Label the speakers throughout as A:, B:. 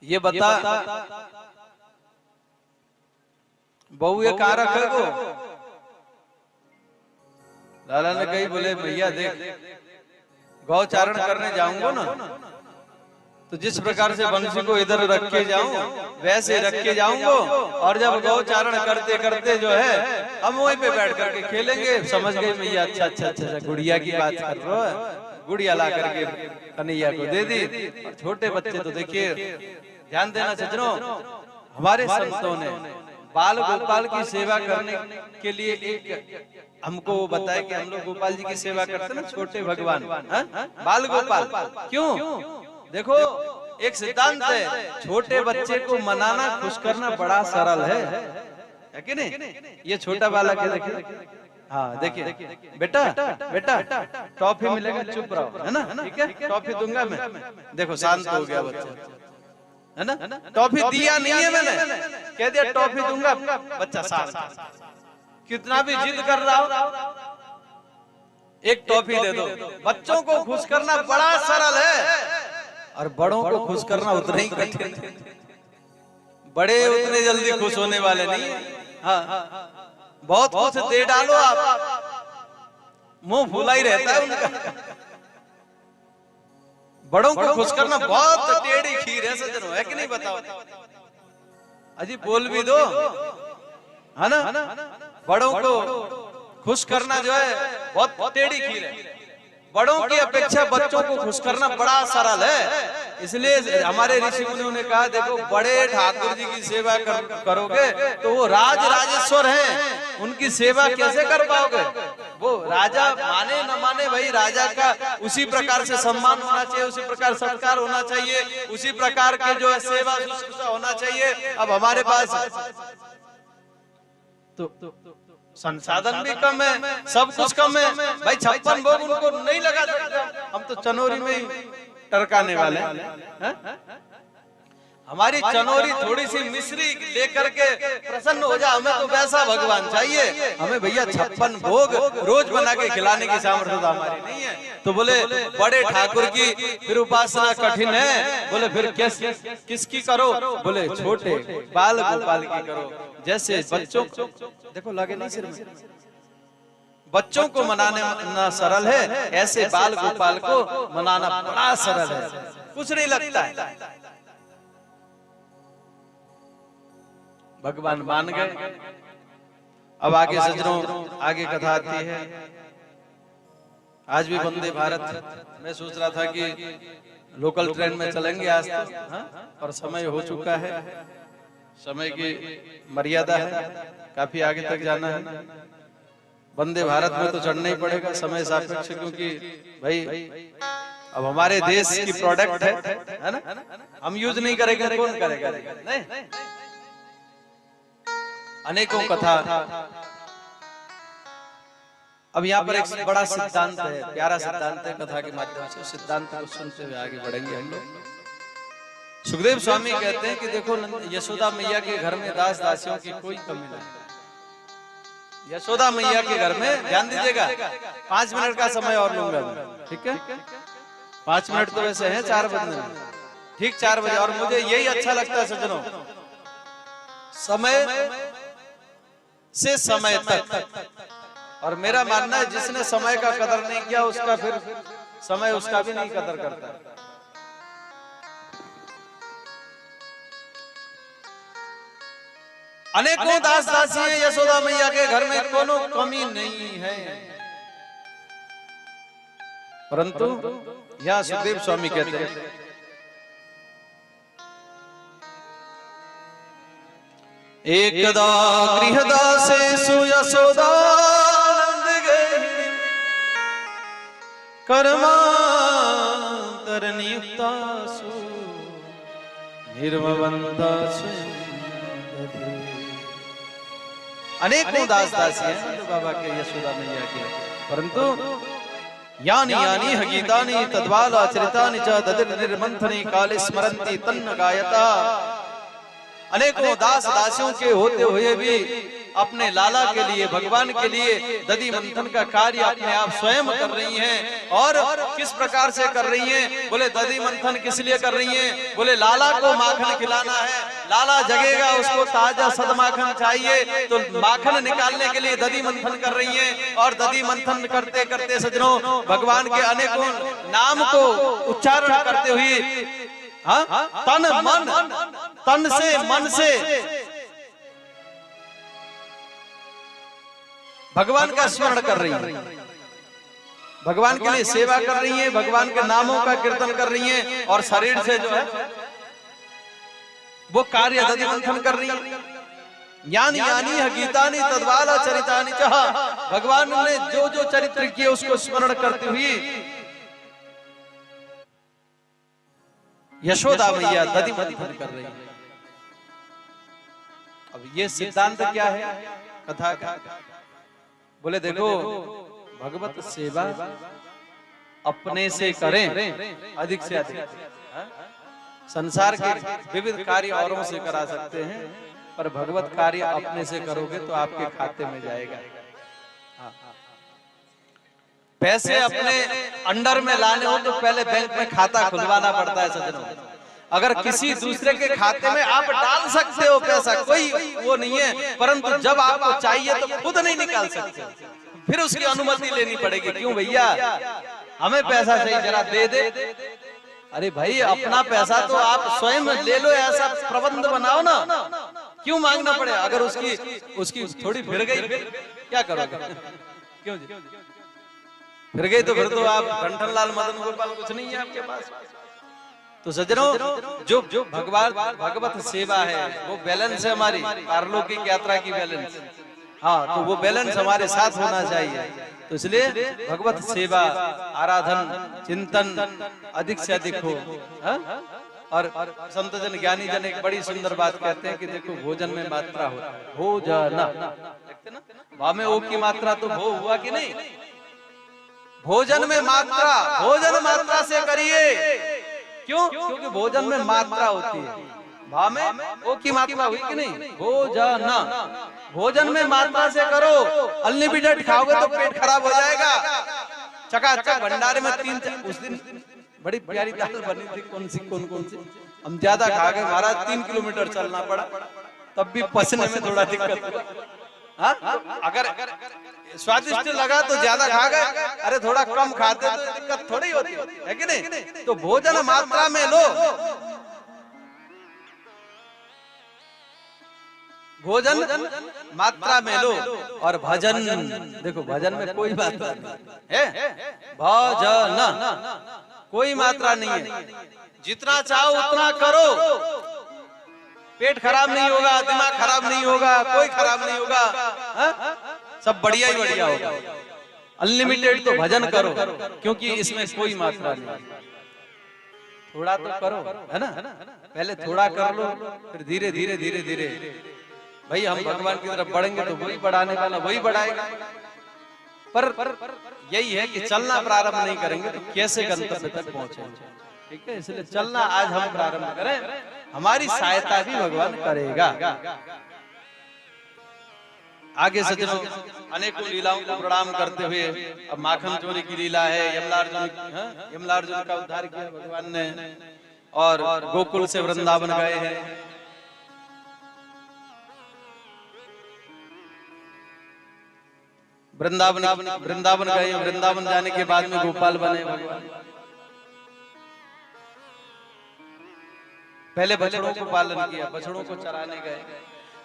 A: ये बता बहू ये कहाँ रखे को? लाला ने कही, बोले भैया देख गौचारण करने जाऊंगा ना तो जिस प्रकार से बंसी को इधर रख के जाऊं वैसे रख के जाऊंगा, और जब गौचारण करते करते जो है हम वहीं पे बैठ करके खेलेंगे। समझ गई मैया, अच्छा अच्छा अच्छा गुड़िया की बात कर रहे हो। गुड़िया ला करके कन्हैया को दे दी। और छोटे बच्चे तो देखिए ध्यान देना सज्जनों, हमारे संतों ने बाल गोपाल की सेवा करने के लिए एक हमको बताया कि हम लोग गोपाल जी की सेवा करते हैं ना, छोटे भगवान बाल गोपाल। क्यों? देखो एक सिद्धांत है, छोटे बच्चे को मनाना खुश करना बड़ा सरल है कि नहीं? ये छोटा बालक है, देखिए हाँ देखिए बेटा बेटा टॉफी मिलेगा, चुप रहो, है ना? ठीक है, टॉफी दूंगा मैं। देखो शांत हो गया बच्चा, है ना? टॉफी दिया नहीं है मैंने, कह दिया टॉफी दूंगा, बच्चा शांत। कितना भी जिद कर रहा हो, एक टॉफी दे दो। बच्चों को खुश करना बड़ा सरल है और बड़ों को खुश करना उतना ही कठिन है। बड़े उतने जल्दी खुश होने वाले नहीं है। हाँ बहुत कुछ दे डालो आप, मुंह फूला ही रहता है उनका। बड़ों को खुश करना बहुत टेढ़ी खीर है सज्जनों, है कि नहीं? बताओ अजी बोल भी दो, है ना? बड़ों को खुश करना जो है बहुत टेढ़ी खीर है। बड़ों की अपेक्षा बच्चों को खुश करना बड़ा सरल है। इसलिए हमारे ऋषि मुनियों ने कहा, देखो बड़े ठाकुर जी की सेवा करोगे तो वो राज राजेश्वर हैं, उनकी सेवा कैसे कर पाओगे? वो राजा माने न माने, भाई राजा का उसी प्रकार से सम्मान होना चाहिए, उसी प्रकार सत्कार होना चाहिए, उसी प्रकार के जो है सेवा शुश्रूषा होना चाहिए। अब हमारे पास तो संसाधन भी कम है, सब कुछ कम है भाई। 56 भोग उनको नहीं लगा सकते, हम तो चनोरी में ही टरकाने वाले हैं। हमारी चनोरी थोड़ी सी मिश्री लेकर के प्रसन्न हो जा, हमें तो वैसा भगवान चाहिए। हमें भैया 56 भोग रोज बना के खिलाने की सामर्थ्य तो हमारी नहीं है। तो बोले बड़े ठाकुर की फिर उपासना कठिन है। बोले फिर किसकी करो? बोले छोटे बाल गोपाल की करो। जैसे बच्चों को देखो लगे नहीं सिर में, बच्चों को मनाना सरल है, ऐसे बाल गोपाल को मनाना बड़ा सरल है, कुछ नहीं लगता है। भगवान मान गए। अब आगे सज्जनों आगे कथा आती है। आज भी वंदे भारत, मैं सोच रहा था कि लोकल ट्रेन में चलेंगे आज तो, और समय हो चुका है, समय की मर्यादा है, काफी आगे तक जाना है। वंदे भारत में तो चढ़ना ही पड़ेगा समय सापेक्ष, क्योंकि भाई अब हमारे देश की प्रोडक्ट है ना, हम यूज नहीं करेंगे कौन करेगा? नहीं, अनेकों कथा। अब यहाँ पर एक बड़ा सिद्धांत है, प्यारा सिद्धांत है, कथा के माध्यम से सिद्धांत को सुनते हुए आगे बढ़ेंगे हम लोग। सुखदेव स्वामी कहते हैं कि देखो यशोदा मैया के घर में दास दासियों की कोई कमी नहीं। यशोदा मैया के घर में ध्यान दीजिएगा, 5 मिनट का समय और लूंगा मैं, ठीक है? 5 मिनट तो वैसे है 4 बजने में, ठीक 4 बजे। और मुझे यही अच्छा लगता है सज्जनों, समय से समय तक। और मेरा मानना है जिसने समय का कदर नहीं किया उसका फिर समय उसका भी नहीं कदर करता। अनेकों दास दासी हैं यशोदा मैया के घर में, कोनो कमी नहीं है। परंतु यहाँ सुखदेव स्वामी कहते हैं, एकदा गृहदासेषु यशोदानंद गृहे कर्मांतर नियुक्तासु निर्मवन्तासु। अनेकों दास दासी हैं बाबा के यशोदा मैया के, परंतु यानी यानी हगीतानि तद्वाल आचरितानि च ददिर निर्मंथनि काले स्मरन्ति तन्न गायता। अनेकों दास दासियों के होते हुए भी अपने लाला के लिए, भगवान के लिए दधि मंथन का कार्य अपने आप स्वयं कर रही हैं। और किस प्रकार से कर रही हैं? बोले दधि मंथन किस लिए कर रही हैं? बोले लाला को माखन खिलाना है, लाला जगेगा, उसको ताजा सद माखन चाहिए, तो माखन निकालने के लिए दधि मंथन कर रही हैं। और दधि मंथन करते करते सज्जनों भगवान के अनेकों नाम को उच्चारण करते हुए तन से मन से भगवान का स्मरण कर रही हैं, भगवान के लिए सेवा कर रही हैं, भगवान के नामों का कीर्तन कर रही हैं, और शरीर से जो है वो कार्य दधि मंथन कर रही हैं। यानी यानी गीतानी तद्वाला चरितानि चह, भगवान ने जो जो चरित्र किए उसको स्मरण करते हुए यशोदा मैया दधि मंथन कर रही है। अब ये सिद्धांत क्या है कथा का? बोले देखो, भगवत सेवा अपने से करें अधिक से अधिक। संसार के विविध कार्य औरों से करा सकते हैं, पर भगवत कार्य अपने से करोगे तो आपके खाते में जाएगा। पैसे अपने अंडर में लाने हो तो पहले बैंक में खाता खुलवाना पड़ता है सज्जनों। अगर किसी दूसरे के खाते में आप डाल सकते हो पैसा, कोई वो नहीं है, परंतु जब आपको चाहिए तो खुद नहीं निकाल सकते, फिर उसकी अनुमति लेनी पड़ेगी। क्यों भैया, हमें पैसा चाहिए, जरा दे दे। अरे भाई, अपना पैसा तो आप स्वयं ले लो, ऐसा प्रबंध बनाओ ना, क्यों मांगना पड़े? अगर उसकी थोड़ी फिर गई क्या करोगे? क्यों जी? फिर गई तो फिर तो आप घंटनलाल मदन गोपाल कुछ नहीं है आपके पास। तो सज्जनों, जो भगवत सेवा है वो बैलेंस है हमारी पारलौकिक यात्रा की बैलेंस। हाँ, तो वो बैलेंस हमारे साथ होना चाहिए। तो इसलिए भगवत सेवा, आराधन, चिंतन अधिक से अधिक हो। और संत जन, ज्ञानी जन एक बड़ी सुंदर बात कहते हैं कि देखो, भोजन में मात्रा हो, भोजन देखते ना, भाव में ओ की मात्रा तो भो हुआ कि नहीं? भोजन में मात्रा, भोजन मात्रा से करिए। क्यों? क्योंकि भोजन में मात्रा होती है, भाव में ओ की मात्रा हुई कि नहीं? भोजन, भोजन में मात्रा से करो। अनलिमिटेड खाओगे तो पेट खराब हो जाएगा। चकाचक भंडारे में उस दिन बड़ी प्यारी दाल बनी थी, कौन सी हम ज्यादा खा गए महाराज, 3 किलोमीटर चलना पड़ा, तब भी पसने में थोड़ा दिक्कत। अगर स्वादिष्ट लगा तो ज्यादा खा गए, अरे थोड़ा कम खाते तो दिक्कत थोड़ी होती है कि नहीं? तो भोजन मात्रा में लो, भोजन मात्रा में लो। और भजन, देखो भजन में कोई मात्रा नहीं है, भजन कोई मात्रा नहीं है, जितना चाहो उतना करो, पेट खराब नहीं होगा, दिमाग खराब नहीं होगा, कोई खराब नहीं होगा, सब बढ़िया ही बढ़िया होगा। अनलिमिटेड तो भजन करो, क्योंकि इसमें कोई मात्रा नहीं। थोड़ा तो करो, है ना? पहले थोड़ा कर लो, फिर धीरे धीरे धीरे धीरे भाई हम भगवान की तरफ बढ़ेंगे तो वही बढ़ाने वाला वही बढ़ाएगा। पर यही है कि चलना प्रारंभ नहीं करेंगे तो कैसे गंतव्य तक पहुंचेंगे? ठीक है, इसलिए चलना आज हम प्रारंभ करें, हमारी सहायता भी भगवान करेगा। आगे सज्जनों, अनेकों लीलाओं को प्रणाम करते हुए अब माखन चोरी की लीला है। यमलार्जुन का उद्धार किया भगवान ने, और गोकुल से वृंदावन गए हैं। वृंदावन गए, वृंदावन जाने के बाद में गोपाल बने भगवान। पहले बछड़ों को पालन किया, बछड़ों को चराने गए,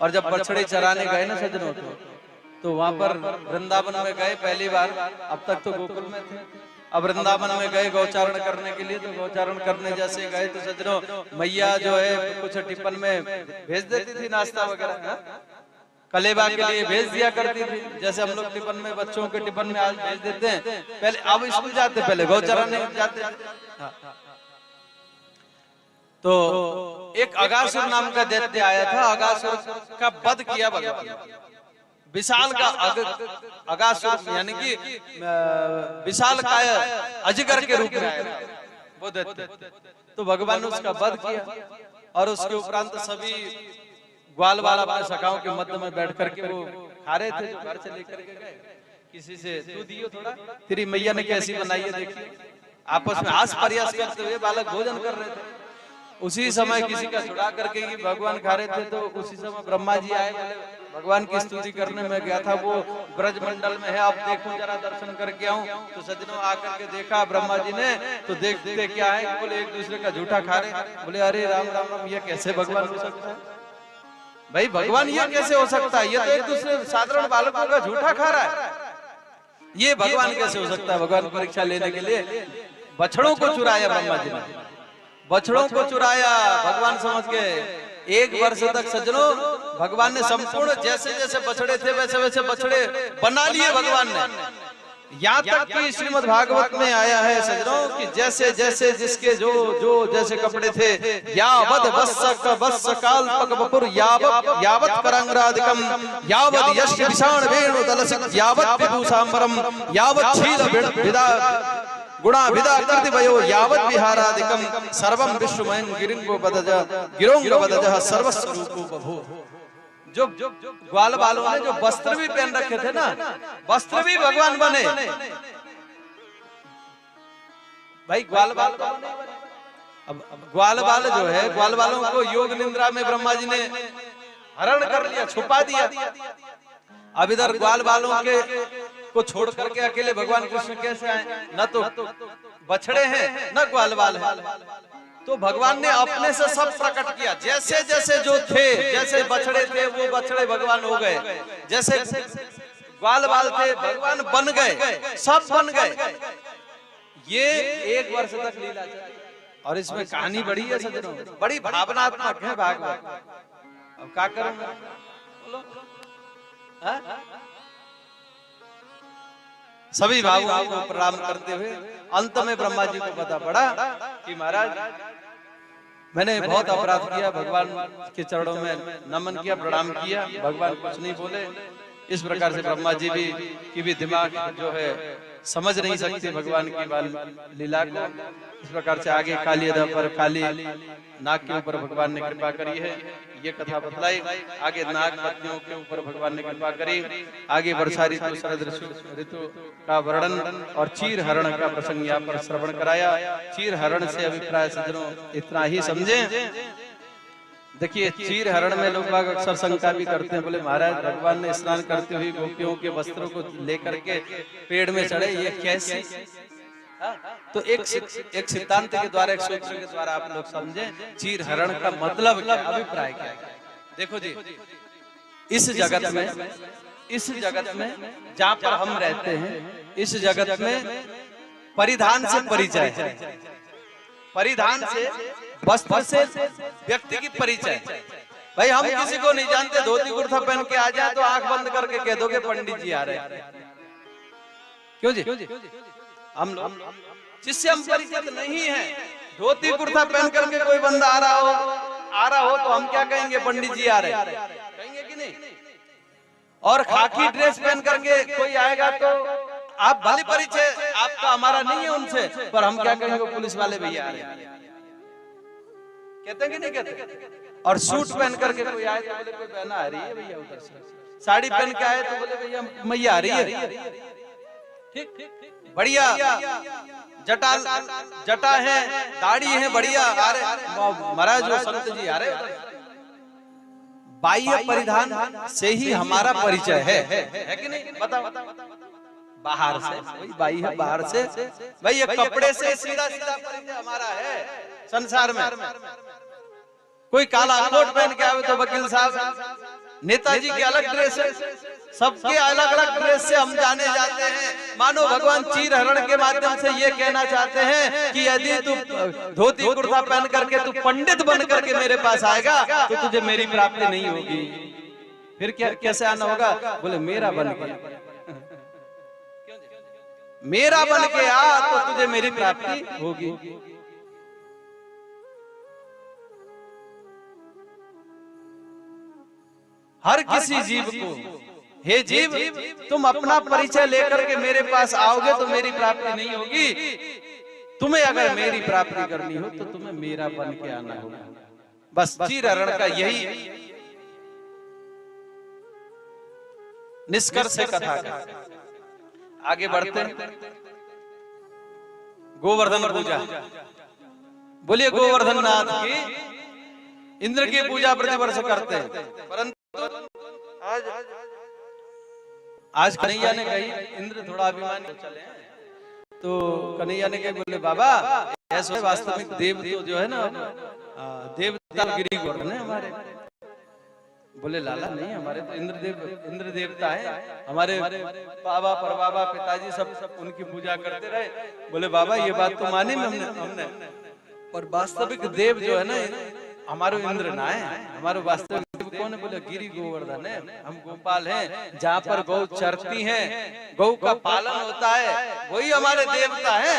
A: और जब बछड़े चराने गए ना सज्जनों तो वहां पर वृंदावन में गए पहली बार। अब तक तो गोकुल में थे, अब वृंदावन में गए गौचारण करने के लिए। तो गौचारण करने जैसे गए तो सज्जनों, मैया जो है कुछ टिफिन में भेज देती थी नाश्ता वगैरह, कलेबा के लिए भेज दिया करती थी, जैसे हम लोग टिफिन में बच्चों के टिफिन में आज भेज देते हैं। पहले अब स्कूल जाते, पहले गौचारण नहीं जाते। तो एक अगासुर नाम का दैत्य आया था, अगासुर का वध किया भगवान। विशाल का अगासुर यानी कि विशाल काय अजगर के रूप में आया वो दैत्य। तो भगवान ने उसका वध किया, और उसके उपरांत सभी ग्वाल वाला अपने सखाओं के मध्य में बैठ करके वो खा रहे थे, जो घर से लेकर के गए। किसी से तू दियो थोड़ा, तेरी मैया ने कैसी बनाई है देखिए। आपस में हास प्रयास करते हुए बालक भोजन कर रहे थे। उसी समय किसी का छुड़ा करके ये भगवान खा रहे थे, तो उसी समय ब्रह्मा जी आए, बोले भगवान की स्तुति करने में गया था, वो ब्रज मंडल में है, अब देखो जरा दर्शन करके आऊं। तो सज्जनों आकर के देखा ब्रह्मा जी ने, तो देखते क्या है, बोले एक दूसरे का झूठा खा रहे। बोले अरे राम राम राम, ये कैसे भगवान हो सकता है भाई, भगवान ये कैसे हो सकता है, ये तो एक दूसरे साधारण बालकों का झूठा खा रहा है, ये भगवान कैसे हो सकता है। भगवान परीक्षा लेने के लिए बछड़ों को चुराया ब्रह्मा जी ने, बछड़ों को चुराया भगवान समझ के। 1 वर्ष तक सज्जनों भगवान ने संपूर्ण जैसे जैसे बछड़े थे वैसे वैसे बछड़े बना लिए भगवान ने। यहाँ तक कि श्रीमद् भागवत में आया है सज्जनों कि जैसे जैसे जिसके जो जो जैसे कपड़े थे, यावद वत्स काल पकबपुर यावत करंगराधिकम यावद यश विषाण वेणु दलसिक यावत विभूषांबरम यावत शील विदा गुणा विदा कृति वयो यावत विहारादिकम सर्वम विश्वमयं गिरिंगो बदजा गिरोंगो बदजा सर्वस्वरूपो बभू। जो ग्वाल बालों ने जो वस्त्र भी पहन रखे थे ना, वस्त्र भी भगवान बने भाई। ग्वाल बाल अब ग्वाल बाल जो है, ग्वाल बालों को योग निद्रा में ब्रह्मा जी ने हरण कर लिया, छुपा दिया। अब इधर ग्वाल बालों के को छोड़ करके अकेले भगवान कृष्ण कैसे आए, न तो बछड़े हैं न ग्वाल बाल है। तो भगवान ने अपने से सब प्रकट किया, जैसे जैसे जो थे, जैसे बछड़े थे वो बछड़े भगवान हो गए, जैसे ग्वाल बाल थे भगवान बन गए, सब बन गए। ये 1 वर्ष तक लीला चली और इसमें कहानी बड़ी है सज्जनों, बड़ी भावनात्मक है भागवत। अब क्या करूं बोलो, सभी भावों को प्रणाम करते हुए अंत में ब्रह्मा जी को पता पड़ा कि महाराज मैंने बहुत अपराध किया, भगवान के चरणों में नमन किया, प्रणाम किया, भगवान कुछ नहीं बोले। इस प्रकार से ब्रह्मा जी की भी दिमाग जो है समझ नहीं सकते भगवान की लीला को। इस प्रकार से आगे काली अदा पर काली नाग के ऊपर भगवान ने कृपा करी है, ये कथा बतलाई। आगे नाग पत्नियों के ऊपर भगवान ने कृपा करी। आगे वर्षा ऋतु शरद ऋतु का वर्णन और चीर हरण का प्रसंग यहाँ पर श्रवण कराया। चीर हरण से अभिप्राय सज्जनों इतना ही समझे। देखिए चीर हरण में लोग बाग अक्सर शंका भी करते हैं, बोले महाराज भगवान ने स्नान करते हुए गोपियों के वस्त्रों को लेकर के पेड़ में चढ़े, ये कैसे? तो एक सिद्धांत के द्वारा, एक सूत्र के द्वारा आप लोग समझे चीर हरण का मतलब क्या, अभिप्राय क्या है। देखो जी, इस जगत में जहाँ पर हम रहते हैं, इस जगत में परिधान से परिचय है, परिधान से वस्त्र से व्यक्ति की परिचय। भाई हम किसी को नहीं जानते, धोती कुर्ता पहन के आ जाए तो आंख बंद करके कह दोगे पंडित जी आ रहे हैं। क्यों जी? हम लोग जिससे हम परिचित नहीं है, धोती कुर्ता पहन करके कोई बंदा आ रहा हो तो हम क्या कहेंगे, पंडित जी आ रहे हैं, कहेंगे कि नहीं? और खाकी ड्रेस पहन करके कोई आएगा तो आप भले परिचय आपका हमारा नहीं है उनसे, पर हम क्या कहेंगे, पुलिस वाले भैया आ रहे हैं, कहते हैं कि नहीं कहते? और सूट पहन करके कोई आए तो बोले कोई बहना आ रही है भैया उधर से, साड़ी पहन के आए तो बोले भैया मैया आ रही है। ठीक बढ़िया, जटा है, दाढ़ी है, बढ़िया आ रहे महाराज, जो संत जी आ रहे। बाह्य परिधान से ही हमारा परिचय है कि नहीं? बताओ। बाहर से वही बाह्य, बाहर से भाई ये कपड़े से सीधा सीधा परिचय हमारा है संसार में। कोई काला कोट पहन के आवे तो वकील साहब, नेताजी की अलग ड्रेस है, सबके अलग अलग ड्रेस से हम जाने जाते हैं। मानो भगवान चीर हरण के माध्यम से ये कहना चाहते हैं कि यदि तू धोती कुर्ता पहन करके तू पंडित बन करके मेरे पास आएगा तो तुझे मेरी प्राप्ति नहीं होगी। फिर क्या कैसे आना होगा? बोले मेरा बन के, मेरा बन के आ तो तुझे मेरी प्राप्ति होगी। हर किसी जीव को, हे जीव तुम अपना परिचय लेकर के मेरे पास आओगे तो मेरी प्राप्ति नहीं होगी। तुम्हें अगर मेरी प्राप्ति करनी हो तो तुम्हें मेरा बन के आना होगा। बस चीर हरण का यही निष्कर्ष है कथा का। आगे बढ़ते हैं। गोवर्धन पूजा। बोलिए गोवर्धन नाथ की। इंद्र की पूजा प्रतिवर्ष करते हैं, परंतु आज कन्हैया ने कही, इंद्र थोड़ा अभिमानी चले, तो कन्हैया ने कही, बोले बाबा ऐसा वास्तविक देव तो जो है ना देवता गिरी गोवर्धन है हमारे। बोले लाला नहीं, हमारे तो इंद्र देवता है, हमारे बाबा परबाबा पिताजी सब उनकी पूजा करते रहे। बोले बाबा ये बात तो मानी हमने, पर वास्तविक देव जो है ना हमारे इंद्र ना है, हमारे वास्तविक देव कौन है? बोले गिरी गोवर्धन है, हम गोपाल हैं, जहाँ पर गौ चरती हैं, गौ का पालन होता है, वही हमारे देवता है।